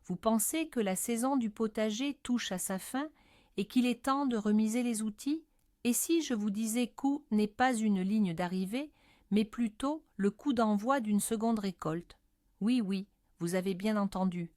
Vous pensez que la saison du potager touche à sa fin et qu'il est temps de remiser les outils? Et si je vous disais qu'Ou n'est pas une ligne d'arrivée, mais plutôt le coup d'envoi d'une seconde récolte? Oui, oui, vous avez bien entendu.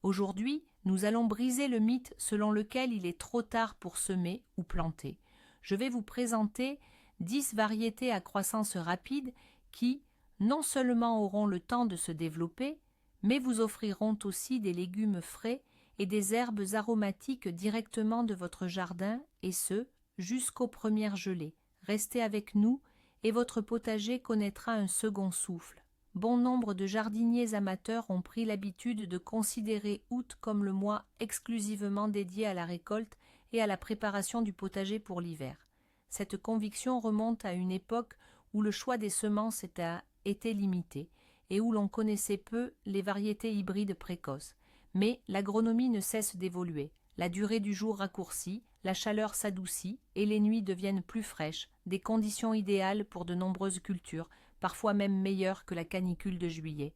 Aujourd'hui, nous allons briser le mythe selon lequel il est trop tard pour semer ou planter. Je vais vous présenter 10 variétés à croissance rapide qui, non seulement auront le temps de se développer, mais vous offriront aussi des légumes frais et des herbes aromatiques directement de votre jardin, et ce, jusqu'aux premières gelées. Restez avec nous et votre potager connaîtra un second souffle. Bon nombre de jardiniers amateurs ont pris l'habitude de considérer août comme le mois exclusivement dédié à la récolte et à la préparation du potager pour l'hiver. Cette conviction remonte à une époque où le choix des semences était limité et où l'on connaissait peu les variétés hybrides précoces. Mais l'agronomie ne cesse d'évoluer. La durée du jour raccourcit, la chaleur s'adoucit et les nuits deviennent plus fraîches, des conditions idéales pour de nombreuses cultures, parfois même meilleures que la canicule de juillet.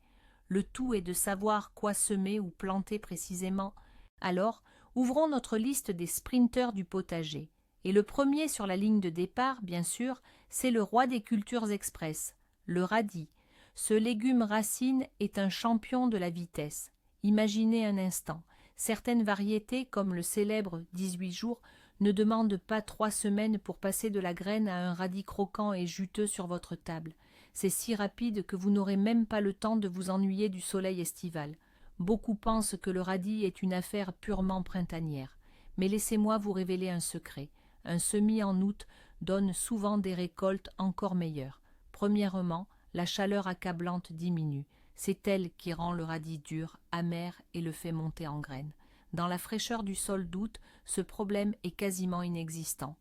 Le tout est de savoir quoi semer ou planter précisément. Alors, ouvrons notre liste des sprinteurs du potager. Et le premier sur la ligne de départ, bien sûr, c'est le roi des cultures express, le radis. Ce légume racine est un champion de la vitesse. Imaginez un instant, certaines variétés, comme le célèbre 18 jours, ne demandent pas 3 semaines pour passer de la graine à un radis croquant et juteux sur votre table. C'est si rapide que vous n'aurez même pas le temps de vous ennuyer du soleil estival. Beaucoup pensent que le radis est une affaire purement printanière. Mais laissez-moi vous révéler un secret. Un semis en août donne souvent des récoltes encore meilleures. Premièrement, la chaleur accablante diminue. C'est elle qui rend le radis dur, amer et le fait monter en graines. Dans la fraîcheur du sol d'août, ce problème est quasiment inexistant.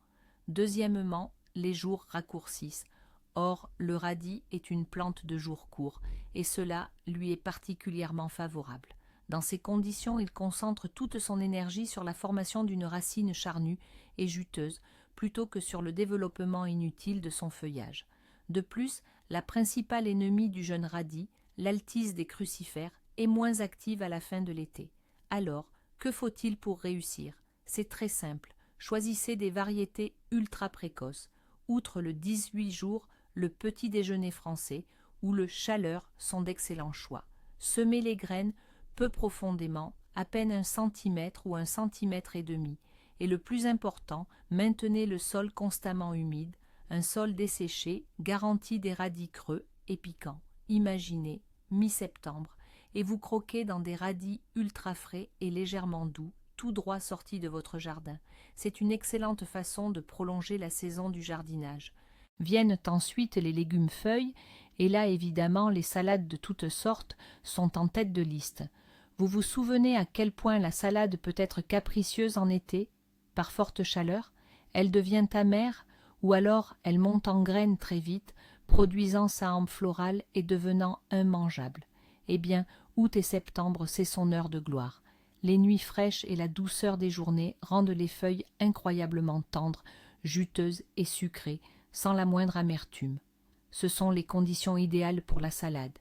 Deuxièmement, les jours raccourcissent. Or, le radis est une plante de jours courts, et cela lui est particulièrement favorable. Dans ces conditions, il concentre toute son énergie sur la formation d'une racine charnue et juteuse, plutôt que sur le développement inutile de son feuillage. De plus, la principale ennemie du jeune radis, l'altise des crucifères, est moins active à la fin de l'été. Alors, que faut-il pour réussir? C'est très simple. Choisissez des variétés ultra précoces. Outre le 18 jours, le petit déjeuner français ou le chaleur sont d'excellents choix. Semez les graines peu profondément, à peine 1 cm ou 1,5 cm. Et le plus important, maintenez le sol constamment humide. Un sol desséché garantit des radis creux et piquants. Imaginez, mi-septembre, et vous croquez dans des radis ultra frais et légèrement doux, tout droit sortis de votre jardin. C'est une excellente façon de prolonger la saison du jardinage. Viennent ensuite les légumes feuilles, et là évidemment les salades de toutes sortes sont en tête de liste. Vous vous souvenez à quel point la salade peut être capricieuse en été? Par forte chaleur, elle devient amère, ou alors elle monte en graines très vite, produisant sa hampe florale et devenant immangeable. Eh bien, août et septembre, c'est son heure de gloire. Les nuits fraîches et la douceur des journées rendent les feuilles incroyablement tendres, juteuses et sucrées, sans la moindre amertume. Ce sont les conditions idéales pour la salade.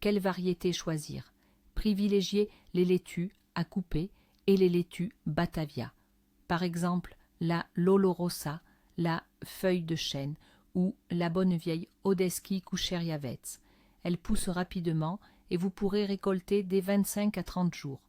Quelle variété choisir? Privilégiez les laitues à couper et les laitues Batavia. Par exemple, la Lolorosa, la feuille de chêne ou la bonne vieille Odesky Kucheriavets. Elles poussent rapidement et vous pourrez récolter dès 25 à 30 jours.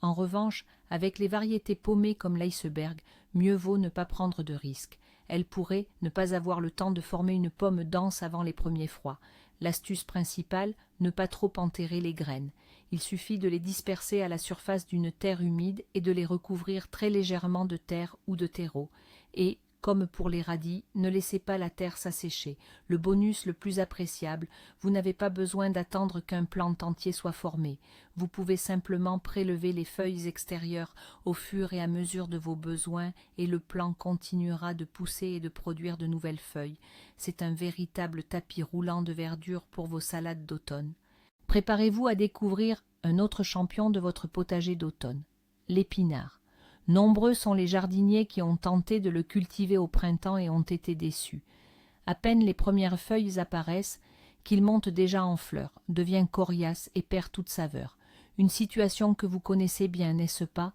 En revanche, avec les variétés paumées comme l'iceberg, mieux vaut ne pas prendre de risques. Elles pourraient ne pas avoir le temps de former une pomme dense avant les premiers froids. L'astuce principale, ne pas trop enterrer les graines. Il suffit de les disperser à la surface d'une terre humide et de les recouvrir très légèrement de terre ou de terreau. Et, comme pour les radis, ne laissez pas la terre s'assécher. Le bonus le plus appréciable, vous n'avez pas besoin d'attendre qu'un plant entier soit formé. Vous pouvez simplement prélever les feuilles extérieures au fur et à mesure de vos besoins et le plant continuera de pousser et de produire de nouvelles feuilles. C'est un véritable tapis roulant de verdure pour vos salades d'automne. Préparez-vous à découvrir un autre champion de votre potager d'automne, l'épinard. Nombreux sont les jardiniers qui ont tenté de le cultiver au printemps et ont été déçus. À peine les premières feuilles apparaissent, qu'il monte déjà en fleurs, devient coriace et perd toute saveur. une situation que vous connaissez bien, n'est-ce pas?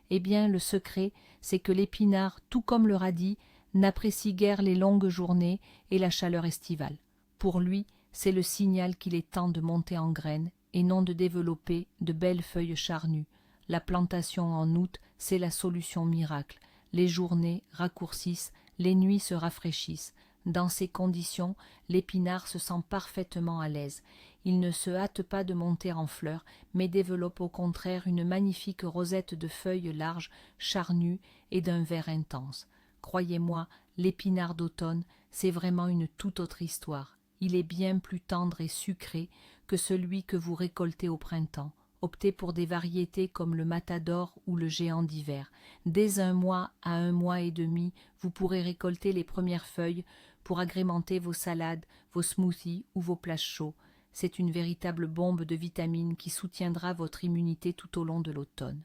Eh bien, le secret, c'est que l'épinard, tout comme le radis, n'apprécie guère les longues journées et la chaleur estivale. Pour lui, c'est le signal qu'il est temps de monter en graines et non de développer de belles feuilles charnues. La plantation en août, c'est la solution miracle. Les journées raccourcissent, les nuits se rafraîchissent. Dans ces conditions, l'épinard se sent parfaitement à l'aise. Il ne se hâte pas de monter en fleurs, mais développe au contraire une magnifique rosette de feuilles larges, charnues et d'un vert intense. Croyez-moi, l'épinard d'automne, c'est vraiment une toute autre histoire. Il est bien plus tendre et sucré que celui que vous récoltez au printemps. Optez pour des variétés comme le matador ou le géant d'hiver. Dès 1 mois à 1 mois et demi, vous pourrez récolter les premières feuilles pour agrémenter vos salades, vos smoothies ou vos plats chauds. C'est une véritable bombe de vitamines qui soutiendra votre immunité tout au long de l'automne.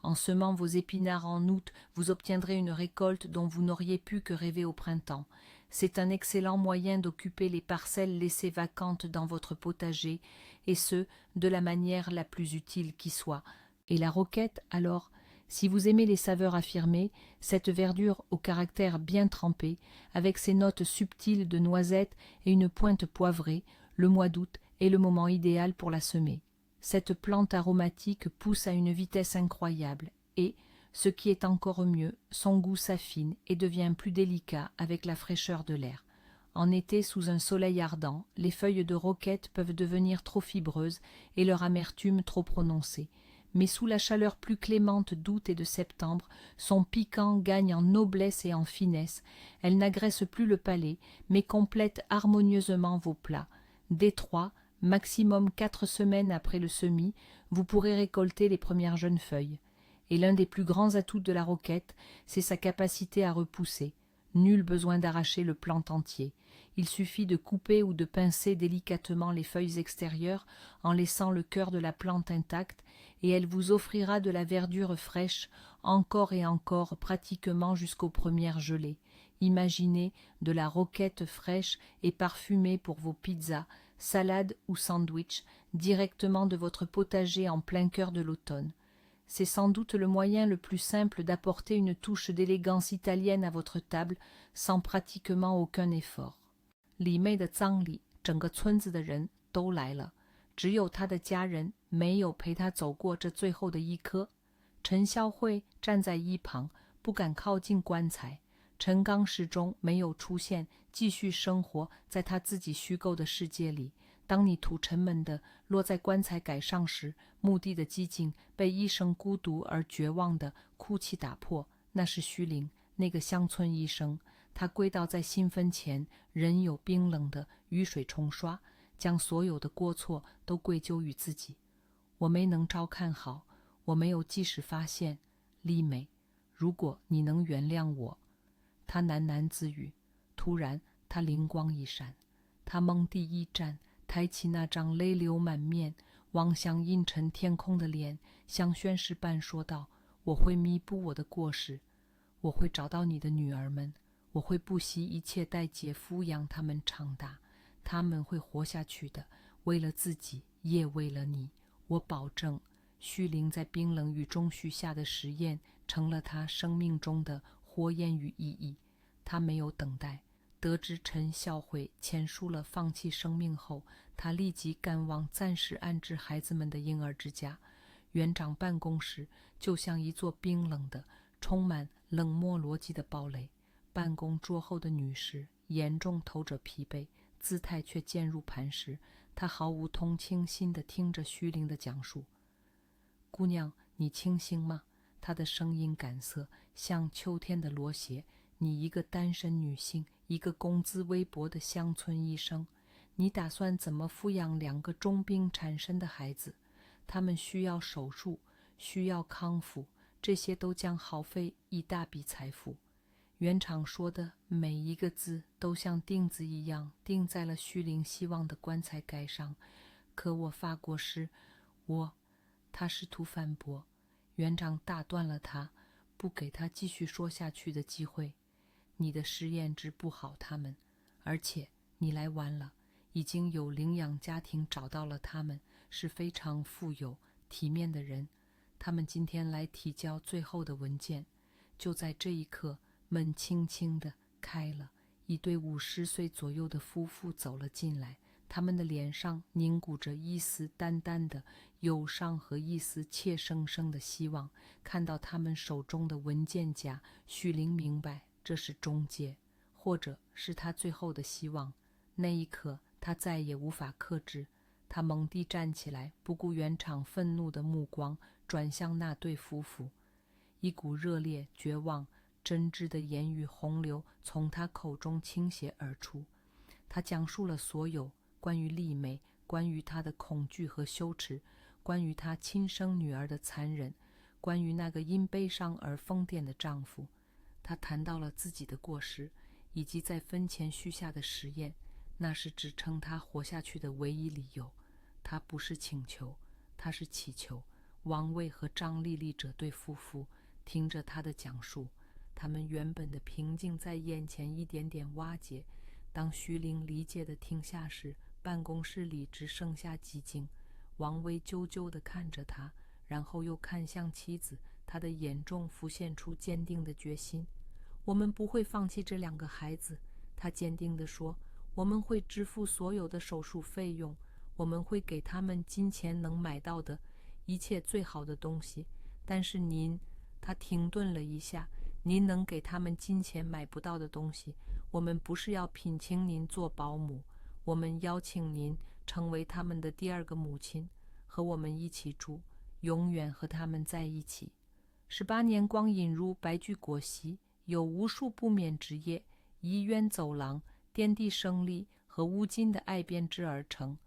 En semant vos épinards en août, vous obtiendrez une récolte dont vous n'auriez pu que rêver au printemps. C'est un excellent moyen d'occuper les parcelles laissées vacantes dans votre potager, et ce, de la manière la plus utile qui soit. Et la roquette, alors, si vous aimez les saveurs affirmées, cette verdure au caractère bien trempé, avec ses notes subtiles de noisettes et une pointe poivrée, le mois d'août est le moment idéal pour la semer. Cette plante aromatique pousse à une vitesse incroyable et, ce qui est encore mieux, son goût s'affine et devient plus délicat avec la fraîcheur de l'air. En été, sous un soleil ardent, les feuilles de roquette peuvent devenir trop fibreuses et leur amertume trop prononcée. Mais sous la chaleur plus clémente d'août et de septembre, son piquant gagne en noblesse et en finesse. Elle n'agresse plus le palais, mais complète harmonieusement vos plats. Dès 3, maximum 4 semaines après le semis, vous pourrez récolter les premières jeunes feuilles. Et l'un des plus grands atouts de la roquette, c'est sa capacité à repousser. Nul besoin d'arracher le plant entier. Il suffit de couper ou de pincer délicatement les feuilles extérieures en laissant le cœur de la plante intact, et elle vous offrira de la verdure fraîche encore et encore pratiquement jusqu'aux premières gelées. Imaginez de la roquette fraîche et parfumée pour vos pizzas, salades ou sandwichs, directement de votre potager en plein cœur de l'automne. C'est sans doute le moyen le plus simple d'apporter une touche d'élégance italienne à votre table sans pratiquement aucun effort. 李妹的葬礼，整个村子的人都来了，只有她的家人没有陪她走过这最后的一刻。陈孝蕙站在一旁，不敢靠近棺材。陈刚始终没有出现，继续生活在他自己虚构的世界里。当你土沉闷地落在棺材盖上时，墓地的寂静被一声孤独而绝望的哭泣打破。那是虚灵，那个乡村医生。他跪倒在新坟前，人有冰冷的雨水冲刷，将所有的过错都归咎于自己。我没能照看好，我没有及时发现。丽美，如果你能原谅我。他喃喃自语。突然他灵光一闪，他蒙地一站，抬起那张泪流满面望向阴沉天空的脸，像宣誓般说道：我会弥补我的过失，我会找到你的女儿们，我会不惜一切代价抚养他们长大，他们会活下去的，为了自己也为了你，我保证。虚灵在冰冷雨中许下的实验成了他生命中的火焰与意义。他没有等待，得知陈孝蕙签署了放弃生命后，他立即赶往暂时安置孩子们的婴儿之家。园长办公室就像一座冰冷的、充满冷漠逻辑的堡垒。办公桌后的女士严重透着疲惫，姿态却坚如磐石。她毫无同情心地听着虚灵的讲述。姑娘，你清醒吗？她的声音感涩，像秋天的落叶。你一个单身女性，一个工资微薄的乡村医生，你打算怎么抚养2个重病缠身的孩子？他们需要手术，需要康复，这些都将耗费一大笔财富。园长说的每一个字都像钉子一样钉在了虚灵希望的棺材盖上。可我发过誓，他试图反驳，园长打断了他，不给他继续说下去的机会。你的实验治不好他们，而且你来晚了，已经有领养家庭找到了他们，是非常富有、体面的人，他们今天来提交最后的文件。就在这一刻，门轻轻地开了，一对50岁左右的夫妇走了进来，他们的脸上凝固着一丝淡淡的忧伤和一丝怯生生的希望。看到他们手中的文件夹，许灵明白这是终结，或者是他最后的希望。那一刻，他再也无法克制，他猛地站起来，不顾原场愤怒的目光，转向那对夫妇。一股热烈、绝望、真挚的言语洪流从他口中倾泻而出。他讲述了所有关于丽美，关于她的恐惧和羞耻，关于她亲生女儿的残忍，关于那个因悲伤而疯癫的丈夫。他谈到了自己的过失，以及在婚前许下的誓言，那是支撑他活下去的唯一理由。他不是请求，他是祈求。王卫和张丽丽这对夫妇听着他的讲述，他们原本的平静在眼前一点点瓦解。当徐灵理解地停下时，办公室里只剩下寂静。王卫啾啾地看着他，然后又看向妻子，他的眼中浮现出坚定的决心。我们不会放弃这2个孩子，他坚定地说，我们会支付所有的手术费用，我们会给他们金钱能买到的一切最好的东西。但是您，他停顿了一下，您能给他们金钱买不到的东西。我们不是要聘请您做保姆，我们邀请您成为他们的第2个母亲，和我们一起住，永远和他们在一起。18年光引入白驹过隙，有无数不眠之夜，医院走廊、颠地胜利和无尽的爱编织而成。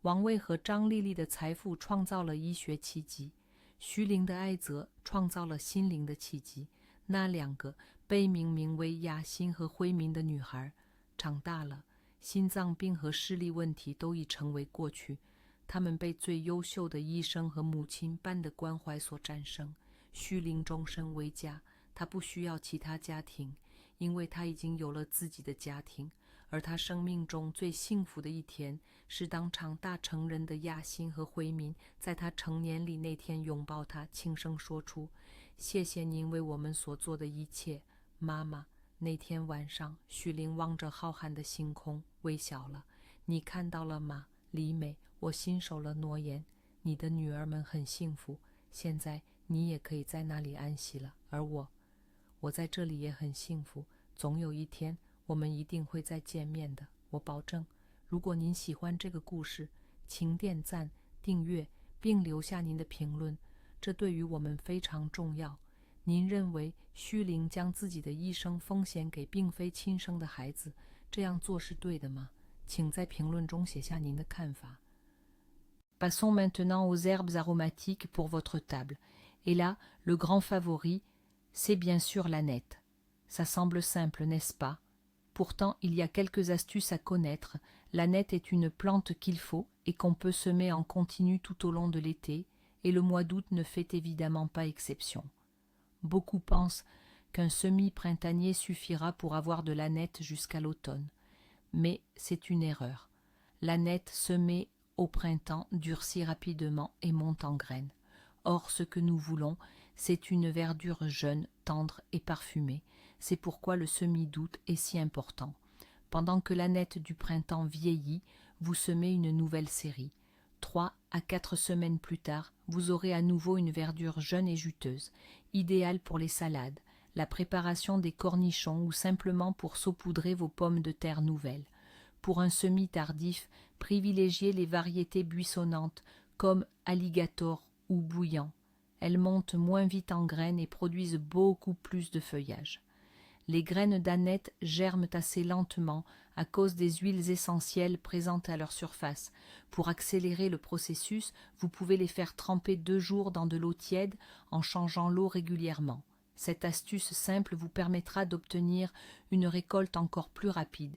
王卫和张丽丽的财富创造了医学奇迹，徐灵的爱泽创造了心灵的奇迹。那2个被命名为雅欣和慧敏的女孩长大了，心脏病和视力问题都已成为过去。她们被最优秀的医生和母亲般的关怀所战胜。徐灵终身为家，她不需要其他家庭，因为她已经有了自己的家庭。而她生命中最幸福的一天，是当长大成人的雅欣和慧敏在她成年礼那天拥抱她，轻声说出，谢谢您为我们所做的一切，妈妈。那天晚上，徐灵望着浩瀚的星空，微笑了。你看到了吗，李美？我信守了诺言，你的女儿们很幸福，现在你也可以在那里安息了。而我在这里也很幸福，总有一天我们一定会再见面的，我保证。如果您喜欢这个故事，请点赞、订阅并留下您的评论，这对于我们非常重要。您认为徐灵将自己的一生奉献给并非亲生的孩子，这样做是对的吗？请在评论中写下您的看法。Passons maintenant aux herbes aromatiques pour votre table. Et là, le grand favori, c'est bien sûr l'ânette. Ça semble simple, n'est-ce pas? Pourtant, il y a quelques astuces à connaître. L'ânette est une plante qu'il faut et qu'on peut semer en continu tout au long de l'été, et le mois d'août ne fait évidemment pas exception. Beaucoup pensent qu'un semis printanier suffira pour avoir de l'ânette jusqu'à l'automne. Mais c'est une erreur. L'ânette semée au printemps durcit rapidement et monte en graines. Or, ce que nous voulons, c'est une verdure jeune, tendre et parfumée. C'est pourquoi le semis d'août est si important. Pendant que l'ânette du printemps vieillit, vous semez une nouvelle série. 3 à 4 semaines plus tard, vous aurez à nouveau une verdure jeune et juteuse, idéale pour les salades, la préparation des cornichons ou simplement pour saupoudrer vos pommes de terre nouvelles. Pour un semis tardif, privilégiez les variétés buissonnantes comme alligator ou bouillant. Elles montent moins vite en graines et produisent beaucoup plus de feuillage. Les graines d'ânette germent assez lentement à cause des huiles essentielles présentes à leur surface. Pour accélérer le processus, vous pouvez les faire tremper 2 jours dans de l'eau tiède en changeant l'eau régulièrement. Cette astuce simple vous permettra d'obtenir une récolte encore plus rapide.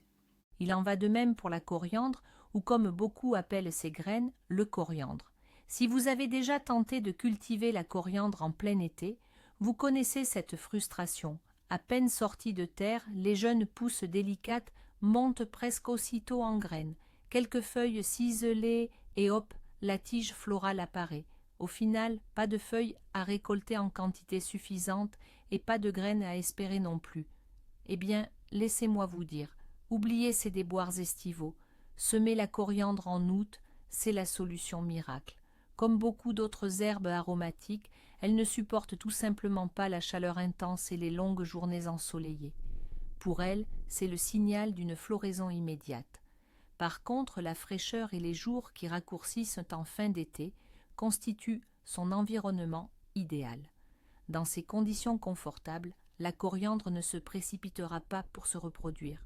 Il en va de même pour la coriandre, ou comme beaucoup appellent ces graines, le coriandre. Si vous avez déjà tenté de cultiver la coriandre en plein été, vous connaissez cette frustration. À peine sorties de terre, les jeunes pousses délicates montent presque aussitôt en graines. Quelques feuilles ciselées et hop, la tige florale apparaît. Au final, pas de feuilles à récolter en quantité suffisante et pas de graines à espérer non plus. Eh bien, laissez-moi vous dire, oubliez ces déboires estivaux. Semer la coriandre en août, c'est la solution miracle. Comme beaucoup d'autres herbes aromatiques, elle ne supporte tout simplement pas la chaleur intense et les longues journées ensoleillées. Pour elle, c'est le signal d'une floraison immédiate. Par contre, la fraîcheur et les jours qui raccourcissent en fin d'été constituent son environnement idéal. Dans ces conditions confortables, la coriandre ne se précipitera pas pour se reproduire.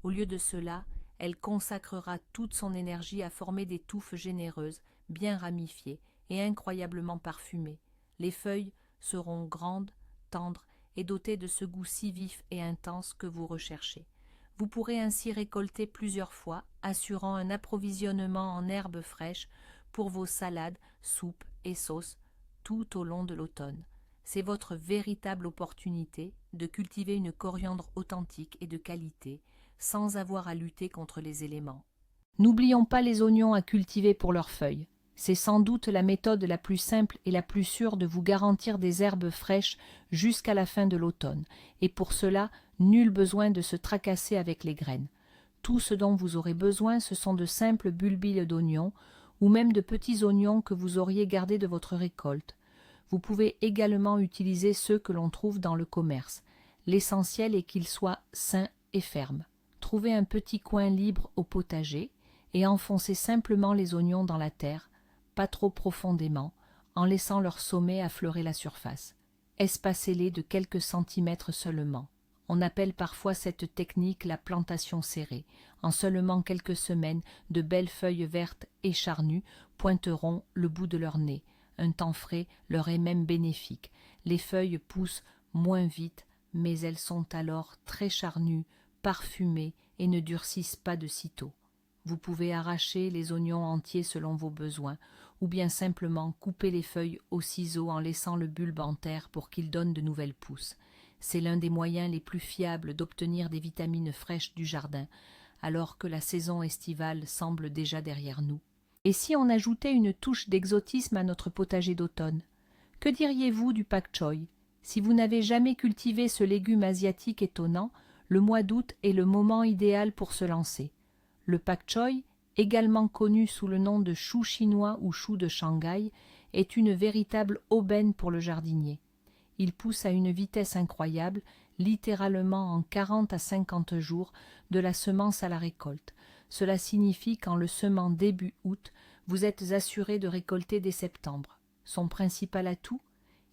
Au lieu de cela, elle consacrera toute son énergie à former des touffes généreuses, bien ramifiées et incroyablement parfumées. Les feuilles seront grandes, tendres et dotées de ce goût si vif et intense que vous recherchez. Vous pourrez ainsi récolter plusieurs fois, assurant un approvisionnement en herbes fraîches pour vos salades, soupes et sauces tout au long de l'automne. C'est votre véritable opportunité de cultiver une coriandre authentique et de qualité, sans avoir à lutter contre les éléments. N'oublions pas les oignons à cultiver pour leurs feuilles. C'est sans doute la méthode la plus simple et la plus sûre de vous garantir des herbes fraîches jusqu'à la fin de l'automne, et pour cela, nul besoin de se tracasser avec les graines. Tout ce dont vous aurez besoin, ce sont de simples bulbilles d'oignons, ou même de petits oignons que vous auriez gardés de votre récolte. Vous pouvez également utiliser ceux que l'on trouve dans le commerce. L'essentiel est qu'ils soient sains et fermes. Trouvez un petit coin libre au potager et enfoncez simplement les oignons dans la terre, pas trop profondément, en laissant leur sommet affleurer la surface. Espacez-les de quelques centimètres seulement. On appelle parfois cette technique la plantation serrée. En seulement quelques semaines, de belles feuilles vertes et charnues pointeront le bout de leur nez. Un temps frais leur est même bénéfique. Les feuilles poussent moins vite, mais elles sont alors très charnues, parfumées et ne durcissent pas de sitôt. Vous pouvez arracher les oignons entiers selon vos besoins, ou bien simplement couper les feuilles au ciseau en laissant le bulbe en terre pour qu'il donne de nouvelles pousses. C'est l'un des moyens les plus fiables d'obtenir des vitamines fraîches du jardin, alors que la saison estivale semble déjà derrière nous. Et si on ajoutait une touche d'exotisme à notre potager d'automne? Que diriez-vous du pak choi? Si vous n'avez jamais cultivé ce légume asiatique étonnant, le mois d'août est le moment idéal pour se lancer. Le pak choi, également connu sous le nom de chou chinois ou chou de Shanghai, est une véritable aubaine pour le jardinier. Il pousse à une vitesse incroyable, littéralement en 40 à 50 jours, de la semence à la récolte. Cela signifie qu'en le semant début août, vous êtes assuré de récolter dès septembre. Son principal atout?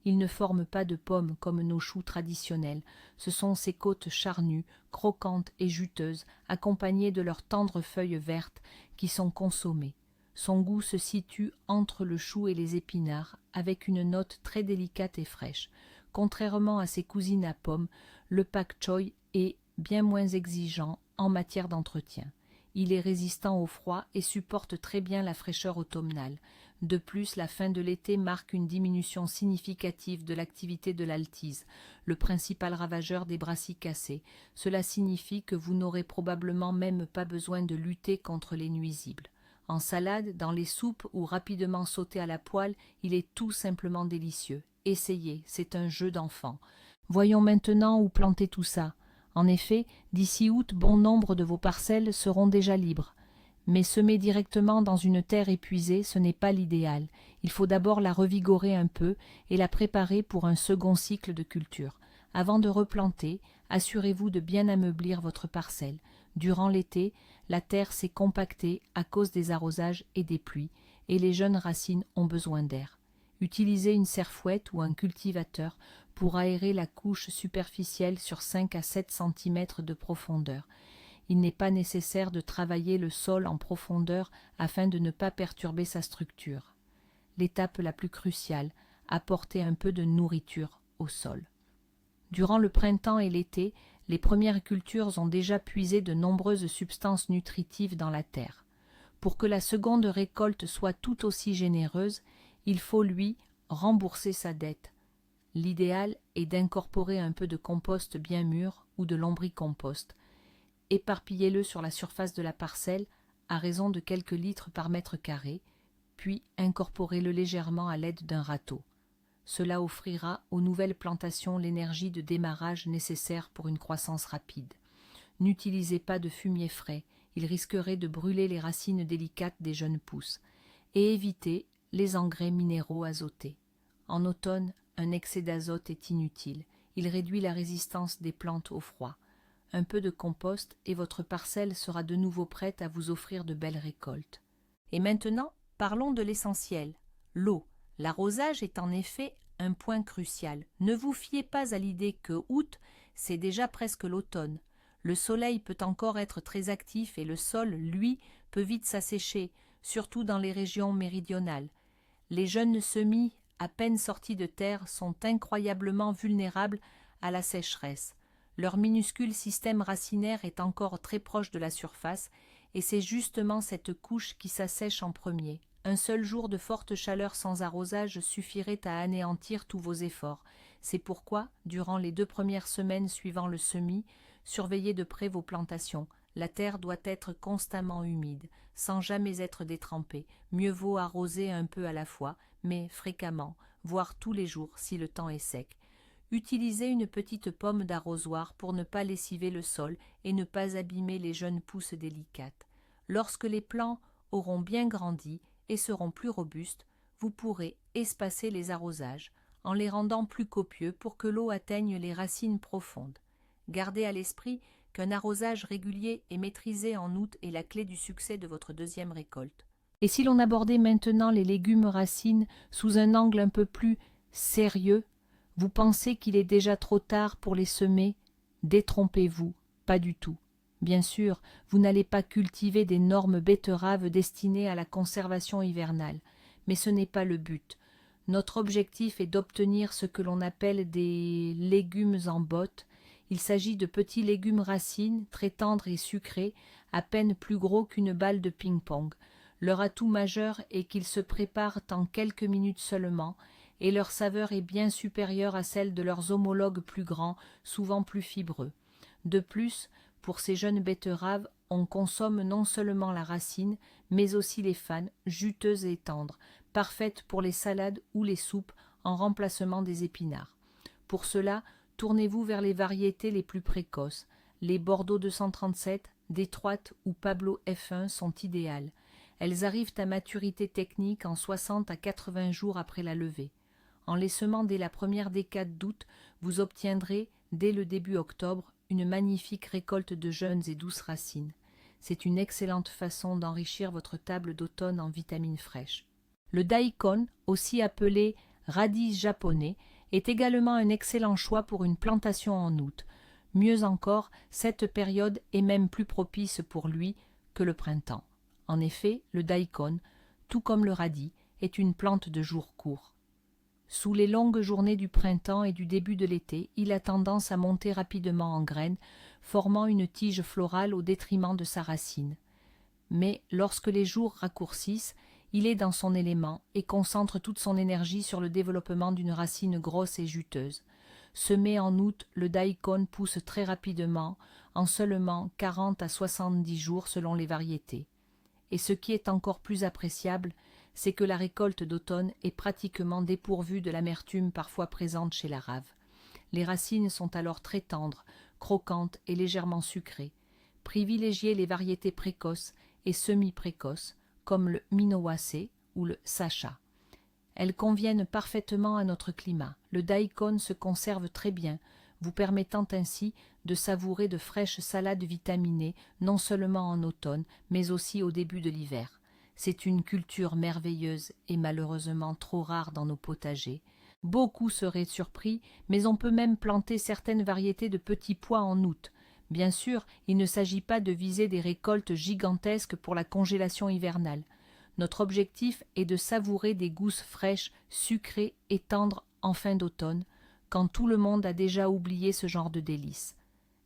Il ne forme pas de pommes comme nos choux traditionnels. Ce sont ses côtes charnues, croquantes et juteuses, accompagnées de leurs tendres feuilles vertes, qui sont consommées. Son goût se situe entre le chou et les épinards, avec une note très délicate et fraîche. Contrairement à ses cousines à pommes, le pak choi est bien moins exigeant en matière d'entretien. Il est résistant au froid et supporte très bien la fraîcheur automnale. De plus, la fin de l'été marque une diminution significative de l'activité de l'altise, le principal ravageur des brassicacées. Cela signifie que vous n'aurez probablement même pas besoin de lutter contre les nuisibles. En salade, dans les soupes ou rapidement sauté à la poêle, il est tout simplement délicieux. Essayez, c'est un jeu d'enfant. Voyons maintenant où planter tout ça. En effet, d'ici août, bon nombre de vos parcelles seront déjà libres. Mais semer directement dans une terre épuisée, ce n'est pas l'idéal. Il faut d'abord la revigorer un peu et la préparer pour un second cycle de culture. Avant de replanter, assurez-vous de bien ameublir votre parcelle. Durant l'été, la terre s'est compactée à cause des arrosages et des pluies, et les jeunes racines ont besoin d'air. Utilisez une serfouette ou un cultivateur pour aérer la couche superficielle sur 5 à 7 cm de profondeur. Il n'est pas nécessaire de travailler le sol en profondeur afin de ne pas perturber sa structure. L'étape la plus cruciale, apporter un peu de nourriture au sol. Durant le printemps et l'été, les premières cultures ont déjà puisé de nombreuses substances nutritives dans la terre. Pour que la seconde récolte soit tout aussi généreuse, il faut lui rembourser sa dette. L'idéal est d'incorporer un peu de compost bien mûr ou de lombricompost. Éparpillez-le sur la surface de la parcelle à raison de quelques litres par mètre carré, puis incorporez-le légèrement à l'aide d'un râteau. Cela offrira aux nouvelles plantations l'énergie de démarrage nécessaire pour une croissance rapide. N'utilisez pas de fumier frais, il risquerait de brûler les racines délicates des jeunes pousses, et évitez les engrais minéraux azotés. En automne, un excès d'azote est inutile, il réduit la résistance des plantes au froid. Un peu de compost et votre parcelle sera de nouveau prête à vous offrir de belles récoltes. Et maintenant, parlons de l'essentiel, l'eau. L'arrosage est en effet un point crucial. Ne vous fiez pas à l'idée que août, c'est déjà presque l'automne. Le soleil peut encore être très actif et le sol, lui, peut vite s'assécher, surtout dans les régions méridionales. Les jeunes semis, à peine sortis de terre, sont incroyablement vulnérables à la sécheresse. Leur minuscule système racinaire est encore très proche de la surface, et c'est justement cette couche qui s'assèche en premier. Un seul jour de forte chaleur sans arrosage suffirait à anéantir tous vos efforts. C'est pourquoi, durant les 2 premières semaines suivant le semis, surveillez de près vos plantations. La terre doit être constamment humide, sans jamais être détrempée. Mieux vaut arroser un peu à la fois, mais fréquemment, voire tous les jours si le temps est sec. Utilisez une petite pomme d'arrosoir pour ne pas lessiver le sol et ne pas abîmer les jeunes pousses délicates. Lorsque les plants auront bien grandi et seront plus robustes, vous pourrez espacer les arrosages en les rendant plus copieux pour que l'eau atteigne les racines profondes. Gardez à l'esprit qu'un arrosage régulier et maîtrisé en août est la clé du succès de votre deuxième récolte. Et si l'on abordait maintenant les légumes racines sous un angle un peu plus sérieux, vous pensez qu'il est déjà trop tard pour les semer? Détrompez-vous, pas du tout. Bien sûr, vous n'allez pas cultiver d'énormes betteraves destinées à la conservation hivernale, mais ce n'est pas le but. Notre objectif est d'obtenir ce que l'on appelle des légumes en botte. Il s'agit de petits légumes racines, très tendres et sucrés, à peine plus gros qu'une balle de ping-pong. Leur atout majeur est qu'ils se préparent en quelques minutes seulement, et leur saveur est bien supérieure à celle de leurs homologues plus grands, souvent plus fibreux. De plus, pour ces jeunes betteraves, on consomme non seulement la racine, mais aussi les fanes, juteuses et tendres, parfaites pour les salades ou les soupes en remplacement des épinards. Pour cela, tournez-vous vers les variétés les plus précoces. Les Bordeaux 237, Détroit ou Pablo F1 sont idéales. Elles arrivent à maturité technique en 60 à 80 jours après la levée. En les semant dès la première décade d'août, vous obtiendrez, dès le début octobre, une magnifique récolte de jeunes et douces racines. C'est une excellente façon d'enrichir votre table d'automne en vitamines fraîches. Le daikon, aussi appelé radis japonais, est également un excellent choix pour une plantation en août. Mieux encore, cette période est même plus propice pour lui que le printemps. En effet, le daikon, tout comme le radis, est une plante de jours courts. Sous les longues journées du printemps et du début de l'été, il a tendance à monter rapidement en graines, formant une tige florale au détriment de sa racine. Mais lorsque les jours raccourcissent, il est dans son élément et concentre toute son énergie sur le développement d'une racine grosse et juteuse. Semé en août, le daikon pousse très rapidement, en seulement 40 à 70 jours selon les variétés. Et ce qui est encore plus appréciable, c'est que la récolte d'automne est pratiquement dépourvue de l'amertume parfois présente chez la rave. Les racines sont alors très tendres, croquantes et légèrement sucrées. Privilégiez les variétés précoces et semi-précoces, comme le Minowase ou le Sacha. Elles conviennent parfaitement à notre climat. Le daikon se conserve très bien, vous permettant ainsi de savourer de fraîches salades vitaminées, non seulement en automne, mais aussi au début de l'hiver. C'est une culture merveilleuse et malheureusement trop rare dans nos potagers. Beaucoup seraient surpris, mais on peut même planter certaines variétés de petits pois en août. Bien sûr, il ne s'agit pas de viser des récoltes gigantesques pour la congélation hivernale. Notre objectif est de savourer des gousses fraîches, sucrées et tendres en fin d'automne, quand tout le monde a déjà oublié ce genre de délices.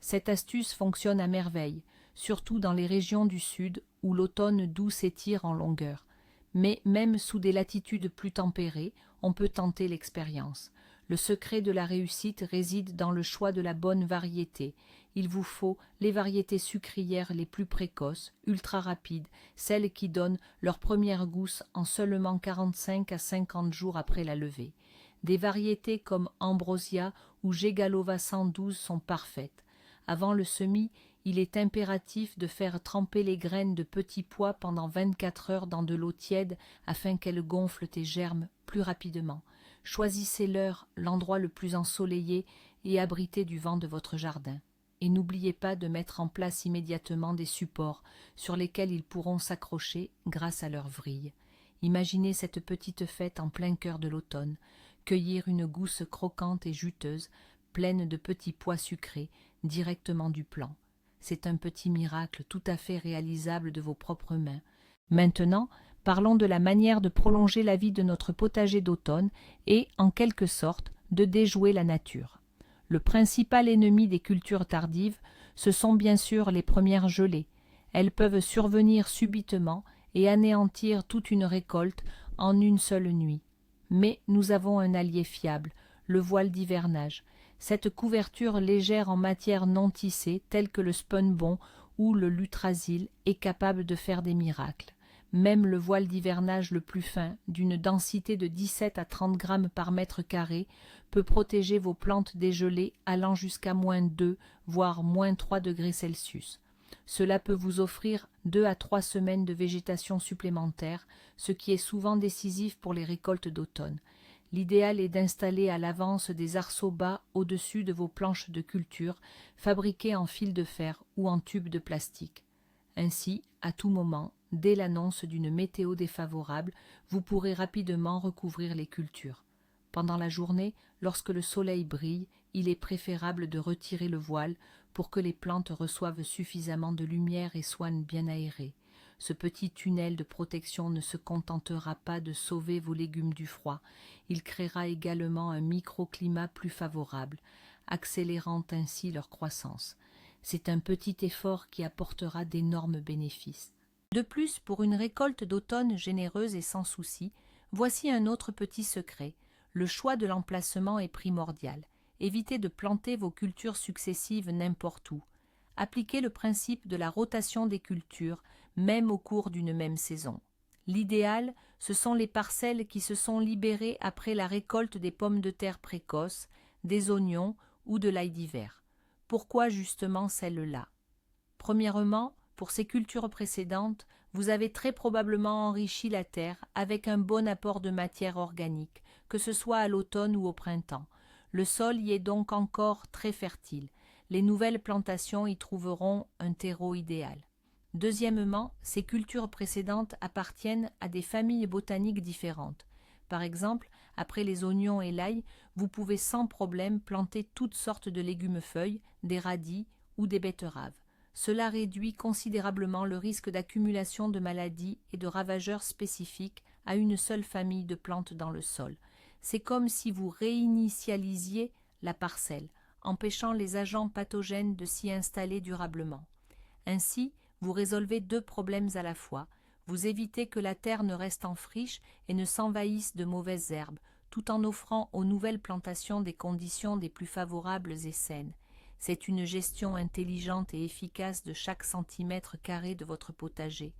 Cette astuce fonctionne à merveille, surtout dans les régions du sud où l'automne doux s'étire en longueur. Mais même sous des latitudes plus tempérées, on peut tenter l'expérience. Le secret de la réussite réside dans le choix de la bonne variété. il vous faut les variétés sucrières les plus précoces, ultra rapides, celles qui donnent leur première gousse en seulement 45 à 50 jours après la levée. Des variétés comme Ambrosia ou Gégalova 112 sont parfaites. Avant le semis, il est impératif de faire tremper les graines de petits pois pendant 24 heures dans de l'eau tiède afin qu'elles gonflent et germent plus rapidement. Choisissez l'heure, l'endroit le plus ensoleillé et abrité du vent de votre jardin. Et n'oubliez pas de mettre en place immédiatement des supports sur lesquels ils pourront s'accrocher grâce à leurs vrilles. Imaginez cette petite fête en plein cœur de l'automne, cueillir une gousse croquante et juteuse, pleine de petits pois sucrés, directement du plant. C'est un petit miracle tout à fait réalisable de vos propres mains. Maintenant, parlons de la manière de prolonger la vie de notre potager d'automne et, en quelque sorte, de déjouer la nature. Le principal ennemi des cultures tardives, ce sont bien sûr les premières gelées. Elles peuvent survenir subitement et anéantir toute une récolte en une seule nuit. Mais nous avons un allié fiable, le voile d'hivernage. Cette couverture légère en matière non tissée, telle que le spunbond ou le lutrasil, est capable de faire des miracles. Même le voile d'hivernage le plus fin, d'une densité de 17 à 30 grammes par mètre carré, peut protéger vos plantes des gelées allant jusqu'à -2, voire -3 degrés Celsius. Cela peut vous offrir 2 à 3 semaines de végétation supplémentaire, ce qui est souvent décisif pour les récoltes d'automne. L'idéal est d'installer à l'avance des arceaux bas au-dessus de vos planches de culture, fabriquées en fil de fer ou en tubes de plastique. Ainsi, à tout moment, dès l'annonce d'une météo défavorable, vous pourrez rapidement recouvrir les cultures. Pendant la journée, lorsque le soleil brille, il est préférable de retirer le voile pour que les plantes reçoivent suffisamment de lumière et soient bien aérées. Ce petit tunnel de protection ne se contentera pas de sauver vos légumes du froid, il créera également un microclimat plus favorable, accélérant ainsi leur croissance. C'est un petit effort qui apportera d'énormes bénéfices. De plus, pour une récolte d'automne généreuse et sans souci, voici un autre petit secret. Le choix de l'emplacement est primordial. Évitez de planter vos cultures successives n'importe où. Appliquez le principe de la rotation des cultures, même au cours d'une même saison. L'idéal, ce sont les parcelles qui se sont libérées après la récolte des pommes de terre précoces, des oignons ou de l'ail d'hiver. Pourquoi justement celles-là? Premièrement, pour ces cultures précédentes, vous avez très probablement enrichi la terre avec un bon apport de matière organique, que ce soit à l'automne ou au printemps. Le sol y est donc encore très fertile. Les nouvelles plantations y trouveront un terreau idéal. Deuxièmement, ces cultures précédentes appartiennent à des familles botaniques différentes. Par exemple, après les oignons et l'ail, vous pouvez sans problème planter toutes sortes de légumes-feuilles, des radis ou des betteraves. Cela réduit considérablement le risque d'accumulation de maladies et de ravageurs spécifiques à une seule famille de plantes dans le sol. C'est comme si vous réinitialisiez la parcelle, empêchant les agents pathogènes de s'y installer durablement. Ainsi, vous résolvez 2 problèmes à la fois. Vous évitez que la terre ne reste en friche et ne s'envahisse de mauvaises herbes, tout en offrant aux nouvelles plantations des conditions des plus favorables et saines. C'est une gestion intelligente et efficace de chaque centimètre carré de votre potager.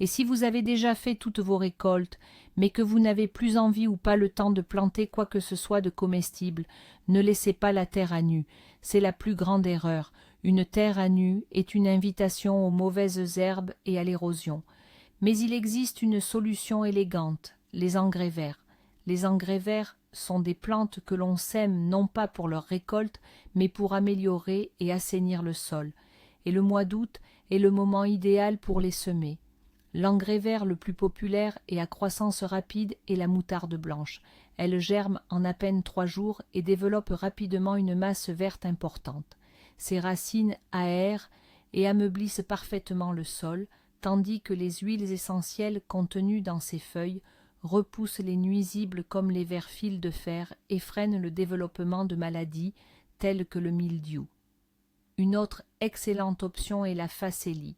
Et si vous avez déjà fait toutes vos récoltes, mais que vous n'avez plus envie ou pas le temps de planter quoi que ce soit de comestible, ne laissez pas la terre à nu. C'est la plus grande erreur. Une terre à nu est une invitation aux mauvaises herbes et à l'érosion. Mais il existe une solution élégante, les engrais verts. Les engrais verts sont des plantes que l'on sème non pas pour leur récolte, mais pour améliorer et assainir le sol. Et le mois d'août est le moment idéal pour les semer. L'engrais vert le plus populaire et à croissance rapide est la moutarde blanche. Elle germe en à peine 3 jours et développe rapidement une masse verte importante. Ses racines aèrent et ameublissent parfaitement le sol, tandis que les huiles essentielles contenues dans ses feuilles repoussent les nuisibles comme les vers fils de fer et freinent le développement de maladies telles que le mildiou. Une autre excellente option est la facélie.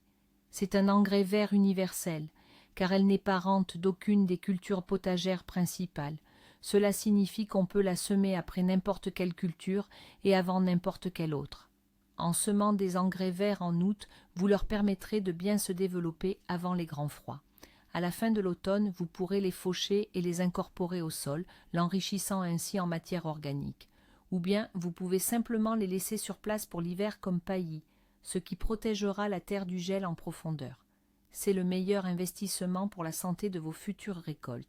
C'est un engrais vert universel, car elle n'est parente d'aucune des cultures potagères principales. Cela signifie qu'on peut la semer après n'importe quelle culture et avant n'importe quelle autre. en semant des engrais verts en août, vous leur permettrez de bien se développer avant les grands froids. À la fin de l'automne, vous pourrez les faucher et les incorporer au sol, l'enrichissant ainsi en matière organique. Ou bien vous pouvez simplement les laisser sur place pour l'hiver comme paillis, ce qui protégera la terre du gel en profondeur. C'est le meilleur investissement pour la santé de vos futures récoltes.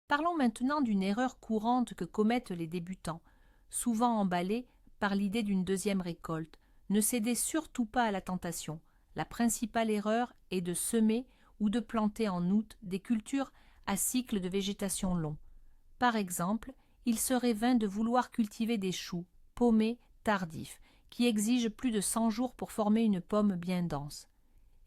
Parlons maintenant d'une erreur courante que commettent les débutants, souvent emballés par l'idée d'une deuxième récolte. Ne cédez surtout pas à la tentation. La principale erreur est de semer ou de planter en août des cultures à cycle de végétation long. Par exemple, il serait vain de vouloir cultiver des choux, pommés, tardifs, qui exigent plus de 100 jours pour former une pomme bien dense.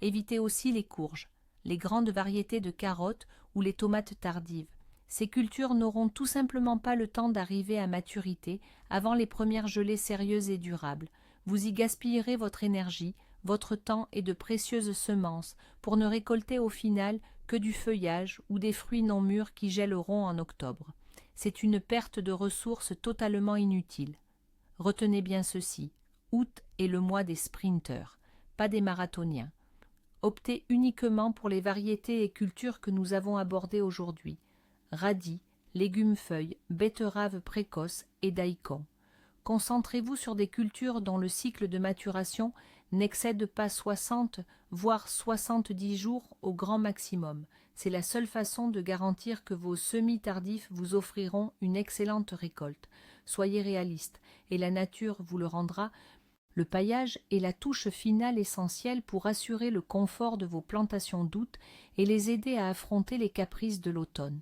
Évitez aussi les courges, les grandes variétés de carottes ou les tomates tardives. Ces cultures n'auront tout simplement pas le temps d'arriver à maturité avant les premières gelées sérieuses et durables. Vous y gaspillerez votre énergie, votre temps et de précieuses semences pour ne récolter au final que du feuillage ou des fruits non mûrs qui gèleront en octobre. C'est une perte de ressources totalement inutile. Retenez bien ceci, août est le mois des sprinteurs, pas des marathoniens. Optez uniquement pour les variétés et cultures que nous avons abordées aujourd'hui. Radis, légumes-feuilles, betteraves précoces et daikon. Concentrez-vous sur des cultures dont le cycle de maturation n'excède pas 60, voire 70 jours au grand maximum. C'est la seule façon de garantir que vos semis tardifs vous offriront une excellente récolte. Soyez réaliste, et la nature vous le rendra. Le paillage est la touche finale essentielle pour assurer le confort de vos plantations d'août et les aider à affronter les caprices de l'automne.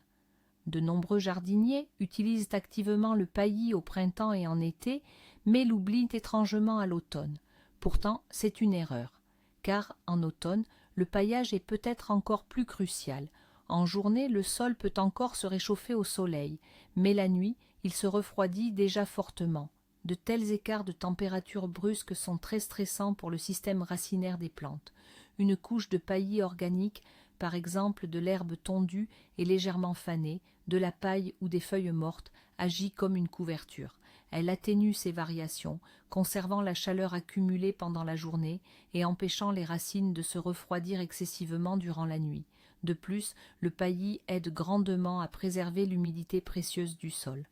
De nombreux jardiniers utilisent activement le paillis au printemps et en été, mais l'oublient étrangement à l'automne. Pourtant, c'est une erreur, car en automne, le paillage est peut-être encore plus crucial. En journée, le sol peut encore se réchauffer au soleil, mais la nuit, il se refroidit déjà fortement. De tels écarts de température brusques sont très stressants pour le système racinaire des plantes. Une couche de paillis organique, par exemple de l'herbe tondue et légèrement fanée, de la paille ou des feuilles mortes, agit comme une couverture. Elle atténue ces variations, conservant la chaleur accumulée pendant la journée et empêchant les racines de se refroidir excessivement durant la nuit. De plus, le paillis aide grandement à préserver l'humidité précieuse du sol.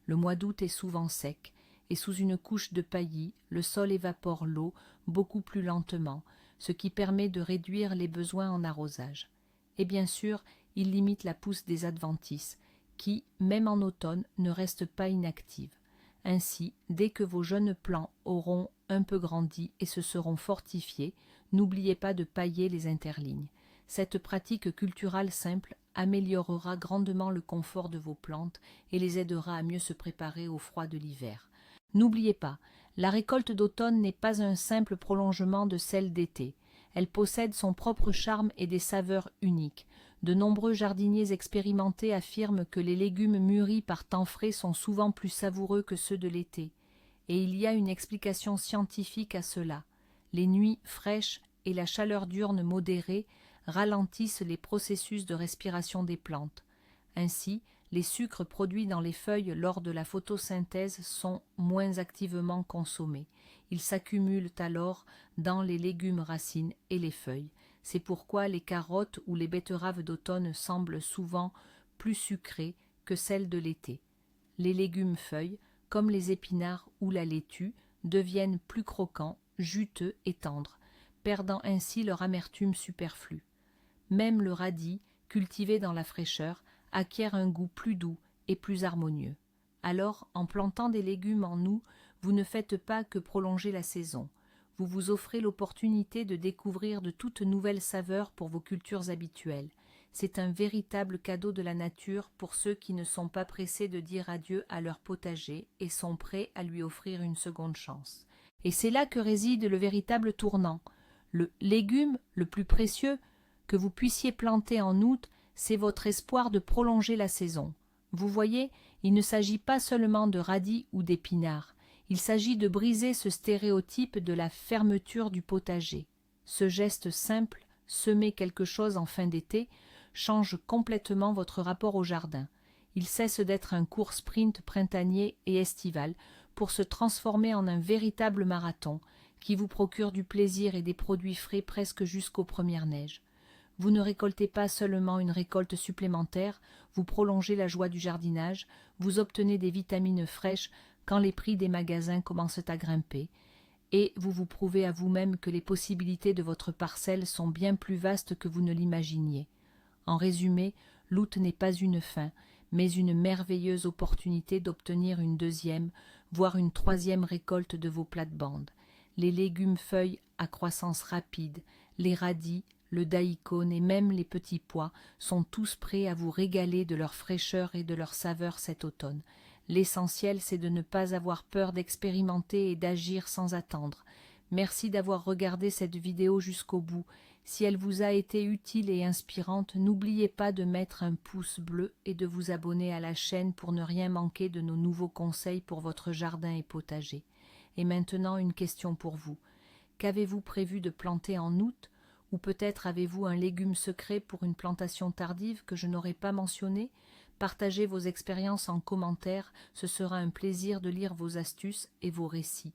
Le mois d'août est souvent sec, et sous une couche de paillis, le sol évapore l'eau beaucoup plus lentement, ce qui permet de réduire les besoins en arrosage. Et bien sûr, il limite la pousse des adventices, qui, même en automne, ne restent pas inactives. Ainsi, dès que vos jeunes plants auront un peu grandi et se seront fortifiés, n'oubliez pas de pailler les interlignes. Cette pratique culturale simple améliorera grandement le confort de vos plantes et les aidera à mieux se préparer au froid de l'hiver. N'oubliez pas, la récolte d'automne n'est pas un simple prolongement de celle d'été. Elle possède son propre charme et des saveurs uniques. De nombreux jardiniers expérimentés affirment que les légumes mûris par temps frais sont souvent plus savoureux que ceux de l'été. Et il y a une explication scientifique à cela. Les nuits fraîches et la chaleur diurne modérée ralentissent les processus de respiration des plantes. Ainsi, les sucres produits dans les feuilles lors de la photosynthèse sont moins activement consommés. Ils s'accumulent alors dans les légumes racines et les feuilles. C'est pourquoi les carottes ou les betteraves d'automne semblent souvent plus sucrées que celles de l'été. Les légumes feuilles, comme les épinards ou la laitue, deviennent plus croquants, juteux et tendres, perdant ainsi leur amertume superflue. Même le radis, cultivé dans la fraîcheur, acquiert un goût plus doux et plus harmonieux. Alors, en plantant des légumes en août, vous ne faites pas que prolonger la saison. Vous vous offrez l'opportunité de découvrir de toutes nouvelles saveurs pour vos cultures habituelles. C'est un véritable cadeau de la nature pour ceux qui ne sont pas pressés de dire adieu à leur potager et sont prêts à lui offrir une seconde chance. Et c'est là que réside le véritable tournant. Le légume le plus précieux que vous puissiez planter en août, c'est votre espoir de prolonger la saison. Vous voyez, il ne s'agit pas seulement de radis ou d'épinards. Il s'agit de briser ce stéréotype de la fermeture du potager. Ce geste simple, semer quelque chose en fin d'été, change complètement votre rapport au jardin. Il cesse d'être un court sprint printanier et estival pour se transformer en un véritable marathon, qui vous procure du plaisir et des produits frais presque jusqu'aux premières neiges. Vous ne récoltez pas seulement une récolte supplémentaire, vous prolongez la joie du jardinage, vous obtenez des vitamines fraîches quand les prix des magasins commencent à grimper, et vous vous prouvez à vous-même que les possibilités de votre parcelle sont bien plus vastes que vous ne l'imaginiez. En résumé, l'août n'est pas une fin, mais une merveilleuse opportunité d'obtenir une deuxième, voire une troisième récolte de vos plates-bandes. Les légumes-feuilles à croissance rapide, les radis, le daikon et même les petits pois sont tous prêts à vous régaler de leur fraîcheur et de leur saveur cet automne. L'essentiel, c'est de ne pas avoir peur d'expérimenter et d'agir sans attendre. Merci d'avoir regardé cette vidéo jusqu'au bout. Si elle vous a été utile et inspirante, n'oubliez pas de mettre un pouce bleu et de vous abonner à la chaîne pour ne rien manquer de nos nouveaux conseils pour votre jardin et potager. Et maintenant, une question pour vous. Qu'avez-vous prévu de planter en août? Ou peut-être avez-vous un légume secret pour une plantation tardive que je n'aurais pas mentionné? Partagez vos expériences en commentaire, ce sera un plaisir de lire vos astuces et vos récits.